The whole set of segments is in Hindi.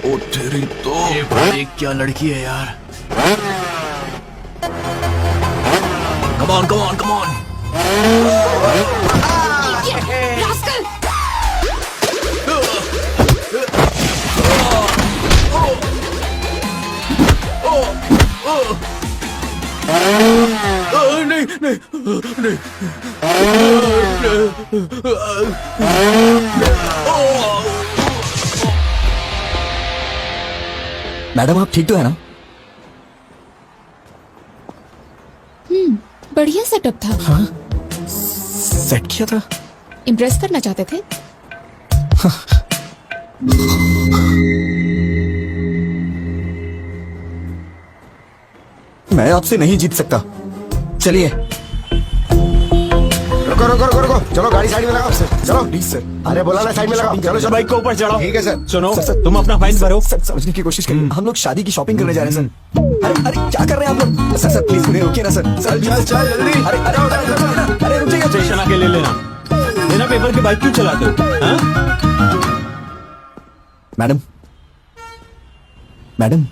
ओ तेरी तो भाई क्या लड़की है यार। Come on come on come on. नहीं नहीं नहीं। मैडम आप ठीक तो है ना? बढ़िया सेटअप था। हाँ सेट किया था। इम्प्रेस करना चाहते थे। मैं आपसे नहीं जीत सकता। चलिए। रुको रुको रुको रुको, चलो गाड़ी साइड में लगाओ सर। चलो प्लीज सर। अरे बोला ना साइड में लगाओ। चलो चलो बाइक को ऊपर चढ़ाओ। ठीक है सर। सुनो सर, तुम अपना फाइन भरो। सर समझने की कोशिश करिए। हम लोग शादी की शॉपिंग करने जा रहे हैं सर। अरे क्या कर रहे हैं आप लोग? सर प्लीज उन्हें रोकिए ना सर। चल चल चल जल्दी। अरे अरे रुकिएगा। स्टेशन आके ले लेना। बिना पेपर के बाइक क्यों चलाते हो? हाँ? मैडम मैडम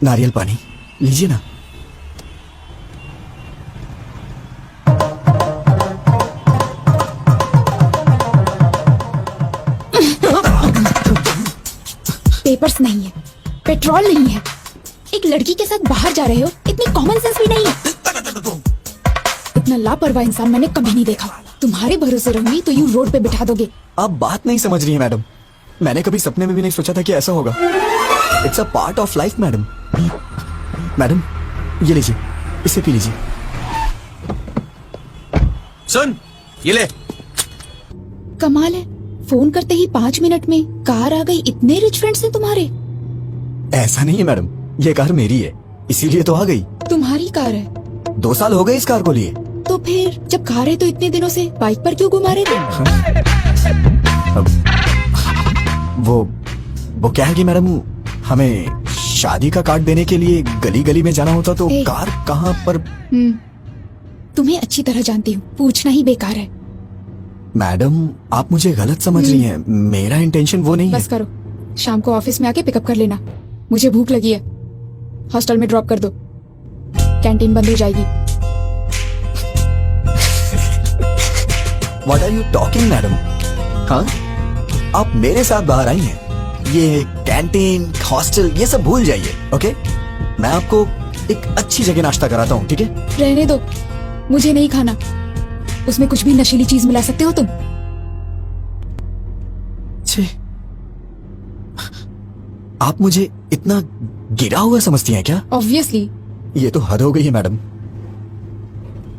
नारियल पानी लीजिए ना। पेपर्स नहीं है, पेट्रोल नहीं है, एक लड़की के साथ बाहर जा रहे हो, इतनी कॉमन सेंस भी नहीं है। इतना लापरवाह इंसान मैंने कभी नहीं देखा। तुम्हारे भरोसे रहूंगी तो यूं रोड पे बिठा दोगे। आप बात नहीं समझ रही हैं मैडम। मैंने कभी सपने में भी नहीं सोचा था कि ऐसा होगा। It's a part of life madam. Madam ये लीजिए, इसे पी लीजिए। सुन ये ले। कमाल है, फोन करते ही 5 मिनट में कार आ गई। इतने रिच फ्रेंड्स हैं तुम्हारे। ऐसा नहीं है मैडम, ये कार मेरी है इसीलिए तो आ गई। तुम्हारी कार है 2 साल हो गए इस कार को लिए। तो फिर जब कार है तो इतने दिनों से बाइक पर क्यों घुमा रहे थे? वो क्या है कि मैडम हमें शादी का कार्ड देने के लिए गली गली में जाना होता तो कार कहाँ पर। तुम्हें अच्छी तरह जानती हूँ, पूछना ही बेकार है। मैडम आप मुझे गलत समझ रही हैं। मेरा इंटेंशन वो नहीं बस करो, शाम को ऑफिस में आके पिकअप कर लेना। मुझे भूख लगी है, हॉस्टल में ड्रॉप कर दो, कैंटीन बंद हो जाएगी। What are you talking madam? हाँ आप मेरे साथ बाहर आई हैं। ये कैंटीन हॉस्टल ये सब भूल जाइए। ओके मैं आपको एक अच्छी जगह नाश्ता कराता हूँ, ठीक है? रहने दो, मुझे नहीं खाना। उसमें कुछ भी नशीली चीज मिला सकते हो तुम। छी, आप मुझे इतना गिरा हुआ समझती हैं क्या? ऑब्वियसली। ये तो हद हो गई है मैडम।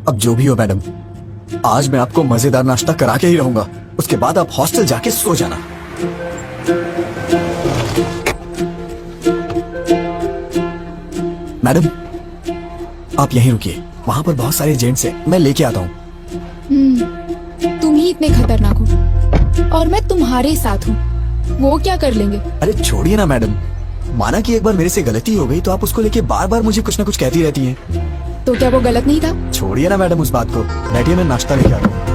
अब जो भी हो मैडम, आज मैं आपको मजेदार नाश्ता करा के ही रहूंगा। उसके बाद आप हॉस्टल जाके सो जाना। मैडम आप यहीं रुकिए, वहां पर बहुत सारे जेंट्स हैं, मैं लेके आता हूँ। तुम ही इतने खतरनाक हो और मैं तुम्हारे साथ हूँ, वो क्या कर लेंगे? अरे छोड़िए ना मैडम, माना कि एक बार मेरे से गलती हो गई तो आप उसको लेके बार बार मुझे कुछ ना कुछ कहती रहती हैं। तो क्या वो गलत नहीं था? छोड़िए ना मैडम उस बात को, बैठिए मैं नाश्ता लेके आता हूँ।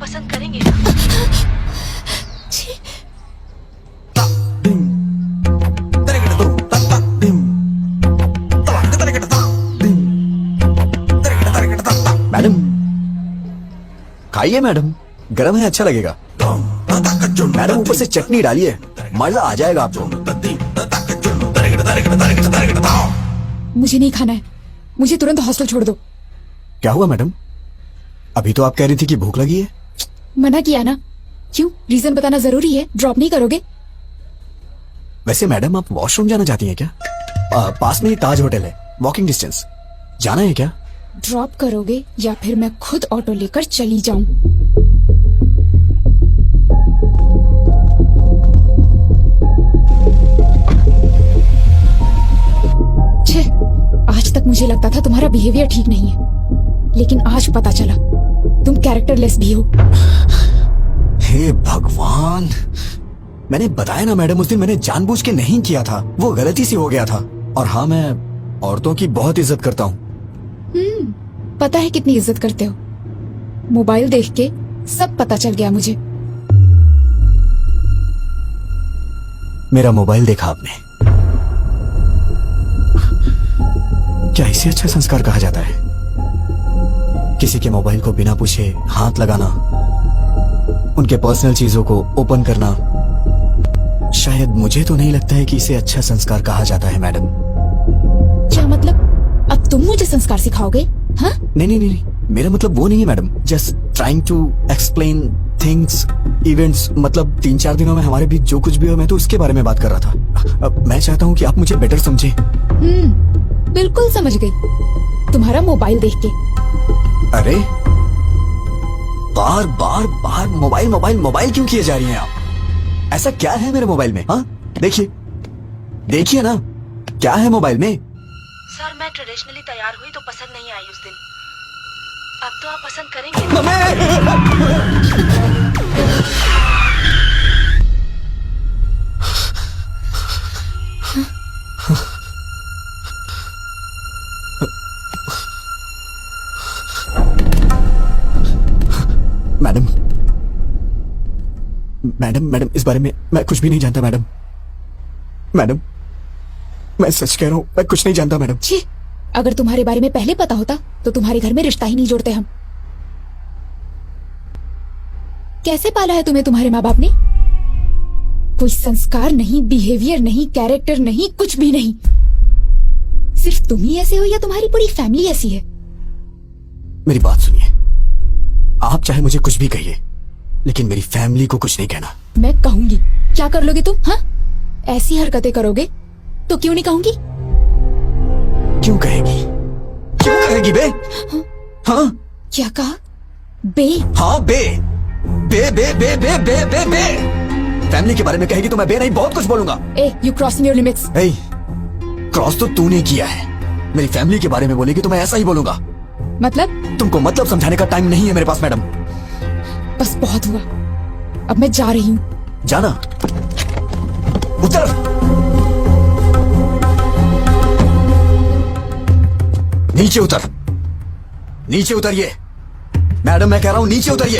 पसंद करेंगे। मैडम खाइए मैडम, गरम है अच्छा लगेगा। मैडम ऊपर से चटनी डालिए, मजा आ जाएगा आपको। मुझे नहीं खाना है, मुझे तुरंत हॉस्टल छोड़ दो। क्या हुआ मैडम? अभी तो आप कह रही थी कि भूख लगी है। मना किया ना। क्यों, रीजन बताना जरूरी है? ड्रॉप नहीं करोगे? वैसे मैडम आप वॉशरूम जाना चाहती हैं क्या? पास में ही ताज होटल है, वॉकिंग डिस्टेंस। जाना है क्या? ड्रॉप करोगे या फिर मैं खुद ऑटो लेकर चली जाऊं? मुझे लगता था तुम्हारा बिहेवियर ठीक नहीं है, लेकिन आज पता चला तुम कैरेक्टरलेस भी हो। हे भगवान, मैंने बताया ना मैडम, उस दिन मैंने जानबूझ के नहीं किया था, वो गलती से हो गया था। और हाँ, मैं औरतों की बहुत इज्जत करता हूँ। पता है कितनी इज्जत करते हो। मोबाइल देख के सब पता चल गया मुझे। मेरा मोबाइल देखा आपने? क्या इसे अच्छा संस्कार कहा जाता है? किसी के मोबाइल को बिना पूछे हाथ लगाना, उनके पर्सनल चीजों को ओपन करना, शायद मुझे तो नहीं लगता है कि इसे अच्छा संस्कार कहा जाता है मैडम। क्या मतलब? अब तुम मुझे संस्कार सिखाओगे? हाँ? नहीं, मेरा मतलब वो नहीं है madam. Just trying to explain things, events. मतलब 3-4 दिनों में हमारे बीच जो कुछ भी हो, मैं तो उसके बारे में बात कर रहा था। अब मैं चाहता हूँ कि आप मुझे बेटर समझे। बिल्कुल समझ गई, तुम्हारा मोबाइल देख के। अरे बार बार मोबाइल क्यों किए जा रही हैं आप? ऐसा क्या है मेरे मोबाइल में? हाँ, देखिए ना, क्या है मोबाइल में? सर, मैं ट्रेडिशनली तैयार हुई तो पसंद नहीं आई उस दिन। अब तो आप पसंद करेंगे। मैडम, इस बारे में मैं कुछ भी नहीं जानता मैडम। मैं सच कह रहा हूँ, मैं कुछ नहीं जानता मैडम। छी, अगर तुम्हारे बारे में पहले पता होता तो तुम्हारे घर में रिश्ता ही नहीं जोड़ते हम। कैसे पाला है तुम्हें तुम्हारे माँ बाप ने? कोई संस्कार नहीं, बिहेवियर नहीं, कैरेक्टर नहीं, कुछ भी नहीं। सिर्फ तुम ही ऐसे हो या तुम्हारी पूरी फैमिली ऐसी है? मेरी बात सुनिए, आप चाहे मुझे कुछ भी कहिए, लेकिन मेरी फैमिली को कुछ नहीं कहना। मैं कहूंगी। क्या कर लोगे तुम? हाँ, ऐसी हरकतें करोगे तो क्यों नहीं कहूंगी? क्यों कहेगी बे? हाँ, क्या कहा? बे? हाँ, बे। फैमिली के बारे में कहेगी तो मैं बे नहीं, बहुत कुछ बोलूंगा। You crossing your limits. Cross तो तूने किया है। मेरी फैमिली के बारे में बोलेगी तो मैं ऐसा ही बोलूंगा। मतलब? तुमको मतलब समझाने का टाइम नहीं है मेरे पास मैडम। बस बहुत हुआ, अब मैं जा रही हूँ। जाना? उतर। नीचे उतरिए मैडम, मैं कह रहा हूं नीचे उतरिए।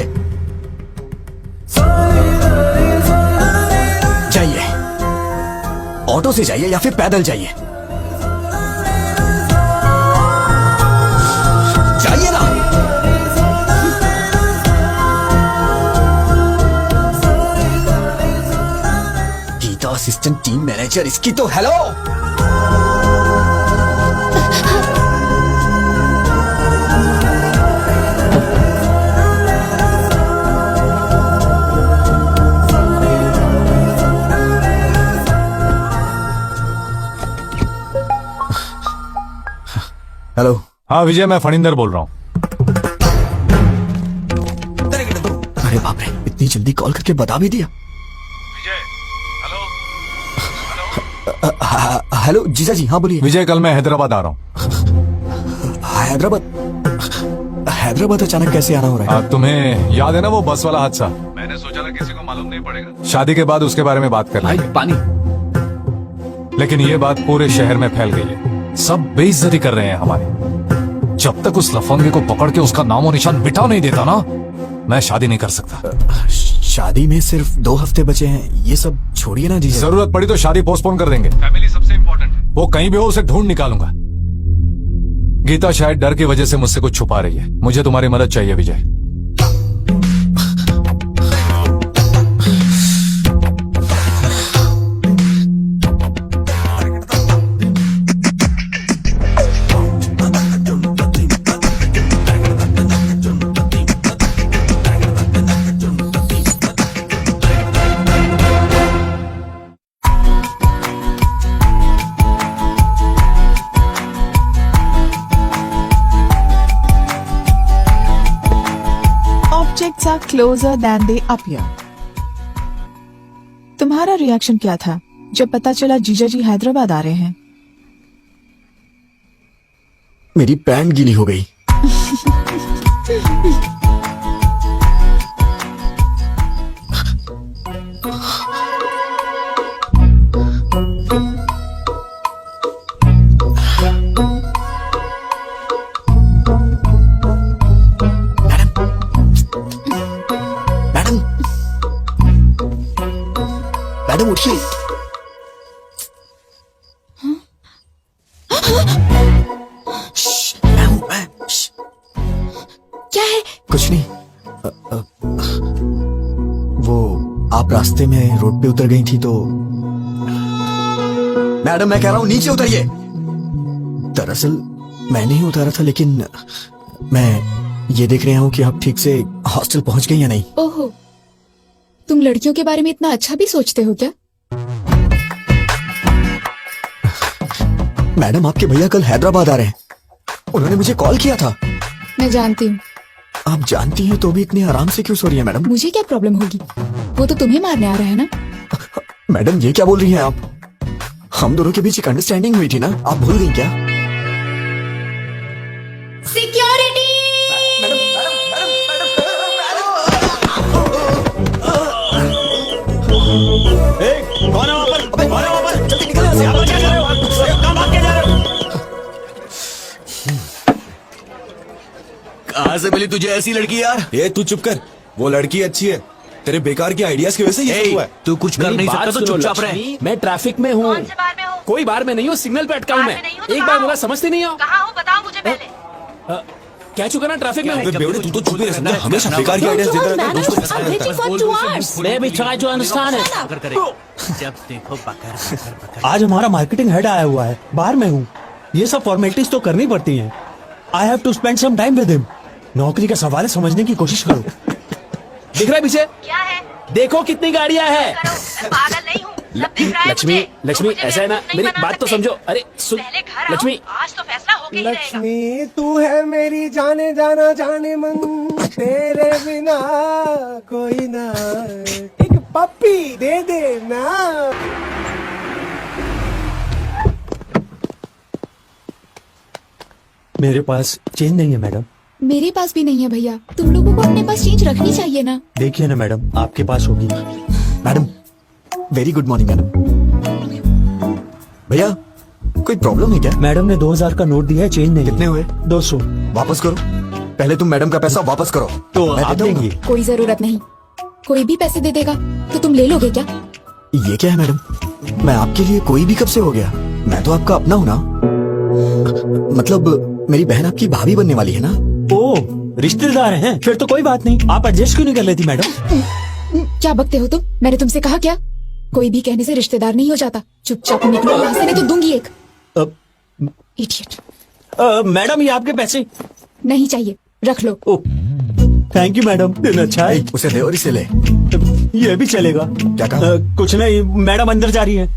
जाइए, ऑटो से जाइए या फिर पैदल जाइए। जाइए ना। गीता असिस्टेंट टीम मैनेजर, इसकी तो हेलो। हेलो। हाँ विजय, मैं फणिंदर बोल रहा हूँ। अरे बाप रे, इतनी जल्दी कॉल करके बता भी दिया। विजय, हेलो जीजा जी, हाँ बोलिए। विजय, कल मैं हैदराबाद आ रहा हूँ। हैदराबाद अचानक कैसे आना हो रहा है? तुम्हें याद है ना वो बस वाला हादसा? मैंने सोचा था किसी को मालूम नहीं पड़ेगा, शादी के बाद उसके बारे में बात कर लेंगे। पानी। लेकिन ये बात पूरे शहर में फैल गई है, सब बेइज्जती कर रहे हैं हमारी। जब तक उस लफंगे को पकड़ के उसका नामो निशान मिटा नहीं देता ना, मैं शादी नहीं कर सकता। शादी में सिर्फ 2 हफ्ते बचे हैं, ये सब छोड़िए ना जी। जरूरत पड़ी तो शादी पोस्टपोन कर देंगे। फैमिली सबसे इम्पोर्टेंट है। वो कहीं भी हो, उसे ढूंढ निकालूंगा। गीता शायद डर की वजह से मुझसे कुछ छुपा रही है। मुझे तुम्हारी मदद चाहिए विजय। Objects are closer than they appear. तुम्हारा रिएक्शन क्या था जब पता चला जीजा जी हैदराबाद आ रहे हैं? मेरी पैंट गीली हो गई। मैडम मैडम उठिए। क्या है? कुछ नहीं। वो आप रास्ते में रोड पे उतर गई थी तो मैडम मैं कह रहा हूं नीचे उतरिए। दरअसल मैं नहीं उतारा था, लेकिन मैं ये देख रहा हूं कि आप ठीक से हॉस्टल पहुंच गई या नहीं। ओहो, तुम लड़कियों के बारे में इतना अच्छा भी सोचते हो क्या? मैडम आपके भैया कल हैदराबाद आ रहे हैं। उन्होंने मुझे कॉल किया था। मैं जानती हूँ। आप जानती हैं तो भी इतने आराम से क्यों सो रही है मैडम? मुझे क्या प्रॉब्लम होगी? वो तो तुम्हें मारने आ रहा है ना। मैडम ये क्या बोल रही हैं आप? हम दोनों के बीच एक अंडरस्टैंडिंग हुई थी ना, आप भूल गई क्या? सिक्योरिटी! कौन है वहाँ पर? कौन है वहाँ पर? जल्दी निकलो यहाँ से। आप क्या कर रहे हो? कहाँ भाग के जा रहे हो? कहाँ से मिली तुझे ऐसी लड़की यार? ये तू चुप कर। वो लड़की अच्छी है, तेरे बेकार के आइडियाज की वजह से ये सब हुआ है। तू कुछ कर नहीं सकता तो चुपचाप रह। मैं ट्रैफिक में हूँ। कौन से बार में हो? कोई बार में नहीं हूँ, सिग्नल पे अटका हूँ बार मैं। में नहीं हो तो एक कहाँ बार हो? बोला समझते नहीं हो? कहाँ हो बताओ मुझे पहले। कह चुका ना ट्रैफिक में हूँ। अबे बेवड़े, तू तो चुप ही रह सकता है। हमेशा बेकार के आइडियाज देता रहता है दोस्तों के साथ। मैं भी try to understand it. अगर करे जब देखो बकर बकर बकर। आज हमारा मार्केटिंग हेड आया हुआ है, बाहर में हूँ। ये सब फॉर्मेलिटीज तो करनी पड़ती हैं। I have to spend some time with him. नौकरी का सवाल है, समझने की कोशिश करो। दिख रहा है पीछे? क्या है? देखो कितनी गाड़ियाँ हैं। करो, मैं पागल नहीं हूँ। सब दिख रहा है लक्ष्मी, मुझे। लक्ष्मी मुझे ऐसा है ना, बेवकूफ नहीं मेरी बना बात तो सकते। समझो। अरे सुन पहले घर आओ, लक्ष्मी, आज तो फैसला होके ही रहेगा। लक्ष्मी तू है मेरी जाने जाना जाने मन, तेरे बिना कोई ना। एक पप्पी दे दे ना। मेरे पास चेंज नहीं है मैडम। मेरे पास भी नहीं है भैया। तुम लोगों को अपने पास चेंज रखनी चाहिए ना। देखिए ना मैडम, आपके पास होगी। Madam very good morning madam. भैया कोई प्रॉब्लम है क्या? मैडम ने 2000 का नोट दिया है, चेंज नहीं। कितने हुए? 200। वापस करो। पहले तुम मैडम का पैसा वापस करो। तो मैं आप देता हूँ ना। देंगी? कोई जरूरत नहीं। कोई भी पैसे दे देगा तो तुम ले लोगे क्या? ये क्या है मैडम? मैं आपके लिए कोई भी कब से हो गया? मैं तो आपका अपना हूँ ना। मतलब मेरी बहन आपकी भाभी बनने वाली है ना। ओ, रिश्तेदार हैं? फिर तो कोई बात नहीं। आप एडजस्ट क्यों नहीं कर लेती मैडम? क्या बकते हो तुम? मैंने तुमसे कहा क्या? कोई भी कहने से रिश्तेदार नहीं हो जाता। चुपचाप निकलो यहाँ से, नहीं तो दूंगी एक। इडियट। मैडम ये आपके पैसे। नहीं चाहिए, रख लो। ओ, थैंक यू मैडम, दिन अच्छा है। उसे दे और इसे ले। ये भी चलेगा। क्या कहा? कुछ नहीं, मैडम अंदर जा रही है।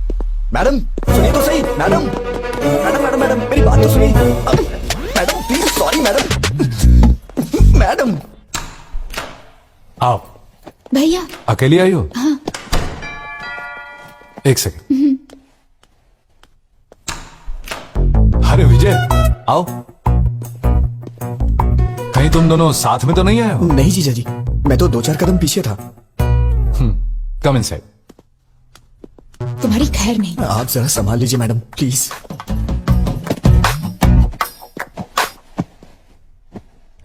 मैडम सुनिए तो सही। मैडम मैडम मैडम मैडम मेरी बात तो सुनिए। Madam please, sorry madam. Madam आओ। भैया अकेली आई हो? हाँ। एक सेकंड। अरे विजय आओ। कहीं तुम दोनों साथ में तो नहीं आए हो? नहीं जीजा जी, मैं तो 2-4 कदम पीछे था। Come inside. तुम्हारी खैर नहीं। आप जरा संभाल लीजिए madam please.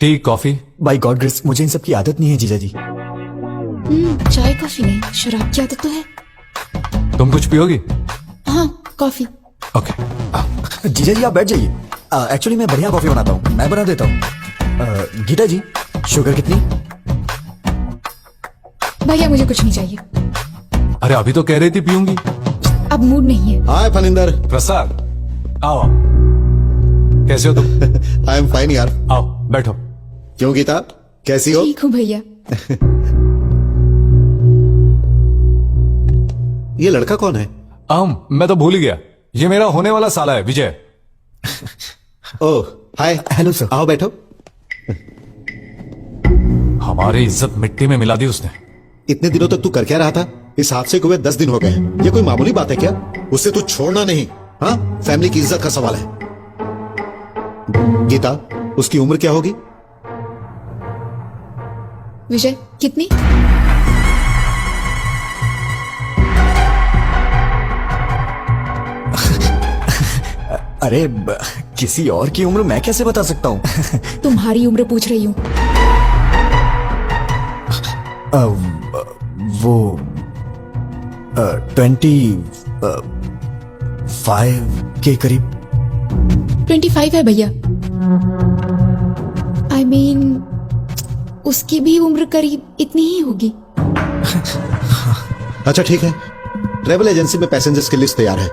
Tea coffee? By God grace मुझे इन सब की आदत नहीं है जीजा जी। चाय कॉफी नहीं, शराब की आदत तो है। तुम कुछ पियोगी? हाँ, कॉफी। ओके। जीजा जी आप बैठ जाइए। एक्चुअली मैं बढ़िया कॉफी बनाता हूँ, मैं बना देता हूँ। गीता जी शुगर कितनी? भैया मुझे कुछ नहीं चाहिए। अरे अभी तो कह रही थी पीऊंगी। अब मूड नहीं है। हाय फनिंदर, प्रसाद आओ। कैसे हो तुम? आई एम फाइन यार। आओ बैठो। क्यों गीता, कैसी हो? ठीक हूँ भैया। ये लड़का कौन है? मैं तो भूल ही गया। ये मेरा होने वाला साला है विजय। ओह हाय। Hello sir. आओ बैठो। हमारी इज्जत मिट्टी में मिला दी उसने। इतने दिनों तक तू कर क्या रहा था? इस हादसे को हुए 10 दिन हो गए हैं। ये कोई मामूली बात है क्या? उससे तू छोड़ना नहीं। हाँ, फैमिली की इज्जत का सवाल है। गीता, उसकी उम्र क्या होगी? विजय कितनी? अरे किसी और की उम्र मैं कैसे बता सकता हूँ? तुम्हारी उम्र पूछ रही हूँ। वो 25 के करीब। 25 है भैया। I mean, उसकी भी उम्र करीब इतनी ही होगी। अच्छा ठीक है, ट्रेवल एजेंसी में पैसेंजर्स की लिस्ट तैयार है।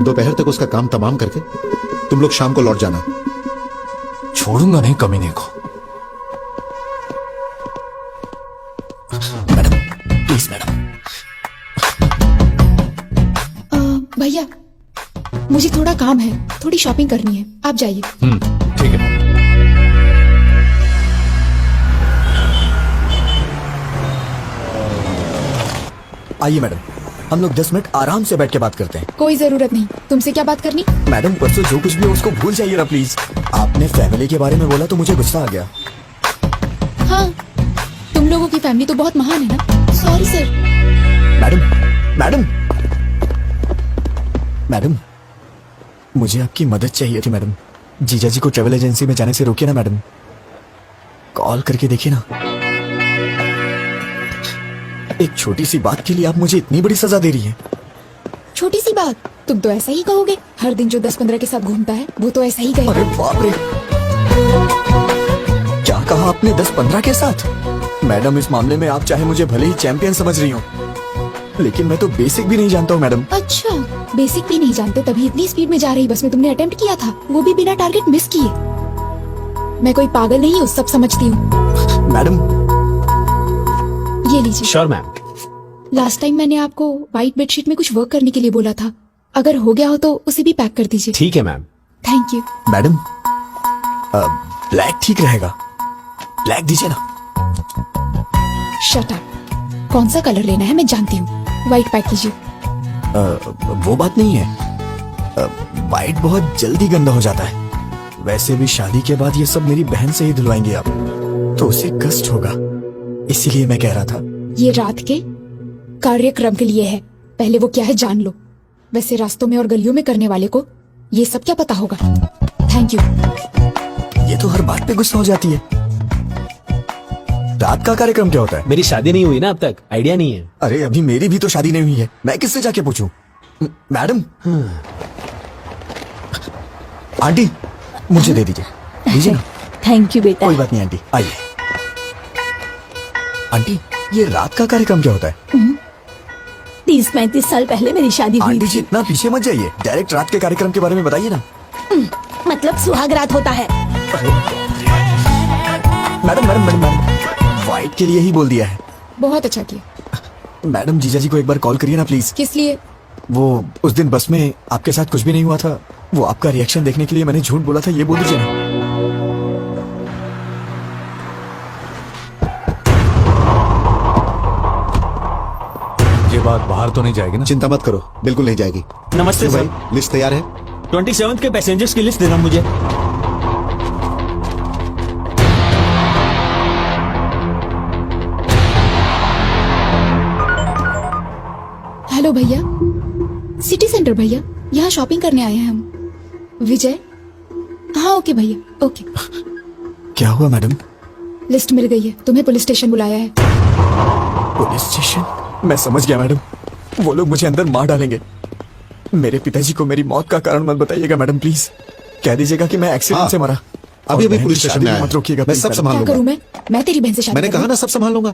दोपहर तक उसका काम तमाम करके तुम लोग शाम को लौट जाना। छोड़ूंगा नहीं कमीने को। Madam please madam. भैया मुझे थोड़ा काम है, थोड़ी शॉपिंग करनी है, आप जाइए। ठीक है। आइए मैडम, हम लोग 10 मिनट आराम से बैठ के बात करते हैं। कोई जरूरत नहीं, तुमसे क्या बात करनी? मैडम परसों जो कुछ भी है उसको भूल जाइए ना प्लीज। आपने फैमिली के बारे में बोला तो मुझे गुस्सा आ गया। हाँ, तुम लोगों की फैमिली तो बहुत महान है ना। Sorry sir. Madam madam madam, मुझे आपकी मदद चाहिए थी मैडम। जीजा जी को ट्रेवल एजेंसी में जाने से रोकिए ना मैडम। कॉल करके देखिए ना। एक छोटी सी बात के लिए आप मुझे इतनी बड़ी सजा दे रही हैं। छोटी सी बात? तुम तो ऐसा ही कहोगे। हर दिन जो 10-15 के साथ घूमता है वो तो ऐसा ही अरे कहेगा। बाप रे, क्या कहा आपने? 10-15 के साथ? मैडम इस मामले में आप चाहे मुझे भले ही चैंपियन समझ रही हो, लेकिन मैं तो बेसिक भी नहीं जानता हूँ मैडम। अच्छा, बेसिक भी नहीं जानते तभी इतनी स्पीड में जा रही बस में तुमने अटेम्प्ट किया था, वो भी बिना टारगेट मिस किए। मैं कोई पागल नहीं हूँ, सब समझती हूँ। मैडम ये लीजिए। Sure ma'am. लास्ट टाइम मैंने आपको व्हाइट बेडशीट में कुछ वर्क करने के लिए बोला था, अगर हो गया हो तो उसे भी पैक कर दीजिए। ठीक है ma'am. Thank you. Madam black ठीक रहेगा, ब्लैक दीजिए ना। Shut up. कौन सा कलर लेना है मैं जानती हूँ, व्हाइट पैक कीजिए। वो बात नहीं है, व्हाइट बहुत जल्दी गंदा हो जाता है। वैसे भी शादी के बाद ये सब मेरी बहन से ही धुलवाएंगे आप, तो उसे कष्ट होगा, इसीलिए मैं कह रहा था। ये रात के कार्यक्रम के लिए है, पहले वो क्या है जान लो। वैसे रास्तों में और गलियों में करने वाले को ये सब क्या पता होगा। Thank you. ये तो हर बात पे गुस्सा हो जाती है। रात का कार्यक्रम क्या होता है? मेरी शादी नहीं हुई ना अब तक, आइडिया नहीं है। अरे अभी मेरी भी तो शादी नहीं हुई है, मैं किससे जाके पूछूं? मैडम आंटी मुझे दे दीजिए, दीजिए ना। थैंक यू बेटा। कोई बात नहीं आंटी, आइए। आंटी ये रात का कार्यक्रम क्या होता है? 30-35 साल पहले मेरी शादी हुई आंटी जी इतना पीछे मत जाइए, डायरेक्ट रात के कार्यक्रम के बारे में बताइए ना। मतलब सुहाग रात होता है। Madam madam madam madam, white के लिए ही बोल दिया है। बहुत अच्छा किया। मैडम जीजा जी को एक बार कॉल करिए ना प्लीज। किस लिए? वो उस दिन बस में आपके साथ कुछ भी नहीं हुआ था, वो आपका रिएक्शन देखने के लिए मैंने झूठ बोला था, ये बोल दीजिए ना। ये बात बाहर तो नहीं जाएगी ना? चिंता मत करो, बिल्कुल नहीं जाएगी। नमस्ते भाई सर। लिस्ट तैयार है? 27 के पैसेंजर्स की लिस्ट देना मुझे। हेलो भैया, सिटी सेंटर भैया, यहाँ शॉपिंग करने आए हैं हम। विजय? हाँ ओके भैया, ओके। क्या हुआ मैडम? लिस्ट मिल गई है, तुम्हें पुलिस स्टेशन बुलाया है। Police station? मैं समझ गया मैडम, वो लोग मुझे अंदर मार डालेंगे। मेरे पिताजी को मेरी मौत का कारण मत बताइएगा मैडम प्लीज। कह दीजिएगा कि मैं एक्सीडेंट हाँ, से मरा। अभी और बहन पुलिस की स्टेशन शादी में में आया मत रोकिएगा मैं please, सब मैडम। संभाल क्या लूंगा। करूँ मैं तेरी बहन से शादी मैंने करूँ? कहा ना सब संभाल लूंगा।